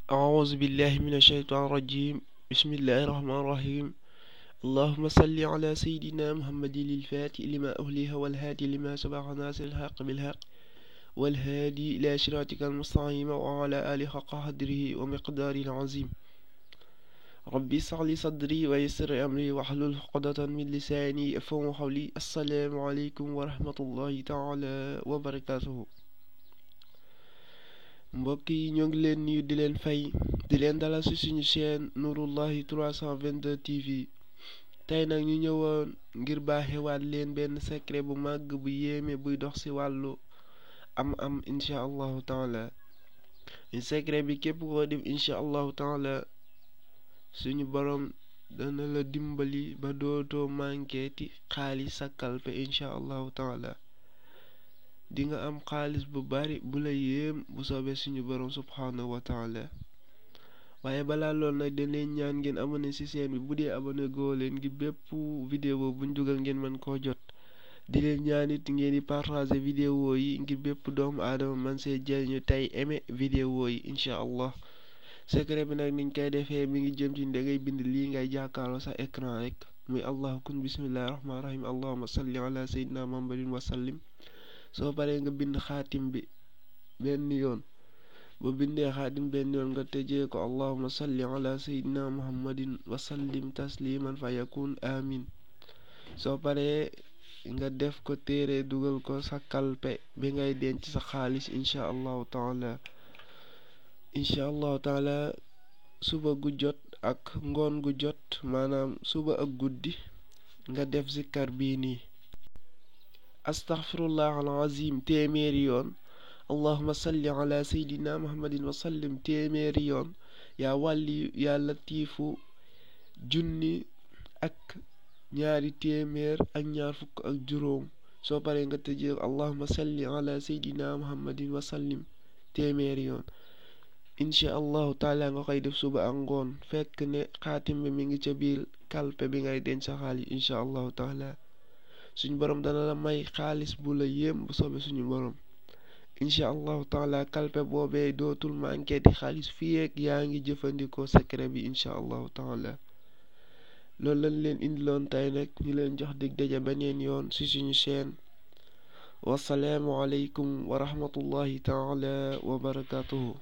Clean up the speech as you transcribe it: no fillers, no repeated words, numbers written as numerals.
أعوذ بالله من الشيطان الرجيم. بسم الله الرحمن الرحيم. اللهم صل على سيدنا محمد الفاتح لما أهله والهادي لما سبق ناصر الحق بالحق والهادي إلى صراطك المستقيم وعلى آله حق قدره ومقداره العظيم. ربي اشرح لي صدري ويسر أمري واحلل عقدة من لساني يفقهوا قولي. السلام عليكم ورحمة الله تعالى وبركاته. mbokk yi ñoo ngi leen nuyu di leen fay di leen dalal ci suñu chaîne Nouroullahi 322 TV. tey nag ñu ñëwoon ngir baaxewaat leen benn secret bu màgg bu yéeme buy dox ci wàllu am incha allahu taala. secret bi képp koo def incha allahu taala suñu borom dana la dimbali ba dootoo manquéti xaalis sa kalpe incha allahu taala. di nga am xaalis bu bari bu la yéem bu soobee suñu borom subhanahu wa taala. waaye balaa loolu nag dañ leen ñaan ngeen abonné ci chaîne bi bu dee abonné goo leen ngir bépp vidéo buñ dugal ngeen mën koo jot. di leen ñaan it ngeen di partager vidéo yi ngir bépp doomu aadama man see jëriñu tey aimé vidéo yi incha allah. secret bi nag niñ koy defee mi ngi jëm ci da ngay bind lii ngay jàkkaarloo sa écran rek muy allahu kun bismillahi rahmaani rahim allahumma salli ala sayyidina muhammadin wa sallim. soo paree nga bind xaatim bi benn yoon. ba bindee xaatim benn yoon nga tëjee ko allahumma salli ala sayyidina muhammadin wa sallim tasliman fa yakun amin. soo paree nga def ko téere dugal ko sa kalpe bi ngay denc sa xaalis incha allahu taala. suba gu jot ak ngoon gu jot maanaam suba ak guddi nga def zikkar bii nii astaghfirullah alazim téeméeri yoon, allahumma salli ala sayyidina muhammadin wa sallim téeméeri yoon, yaa wàlli yaa latiifu junni ak ñaari téeméer ak ñaar fukk ak juróom. soo paree nga tëjee allahumma salli ala sayyidina muhammadin wa sallim téeméeri yoon. incha allahu taala nga koy def suba ak ngoon fekk ne xaatim bi mi ngi ca biir kalpe bi ngay denc sa xaalis incha allahu taala. suñu borom dana la may xaalis bu la yéem bu soobee suñu borom incha allahu taala. kalpe boobee dootul manqué di xaalis fii ak yaa ngi jëfandikoo secret bi incha allahu taala. loolu lañ leen indiloon tey nag ñu leen jox dig daje beneen yoon ci suñu chaîne. wasalaamu aleykum wa rahmatullahi taala wa barakatuhu.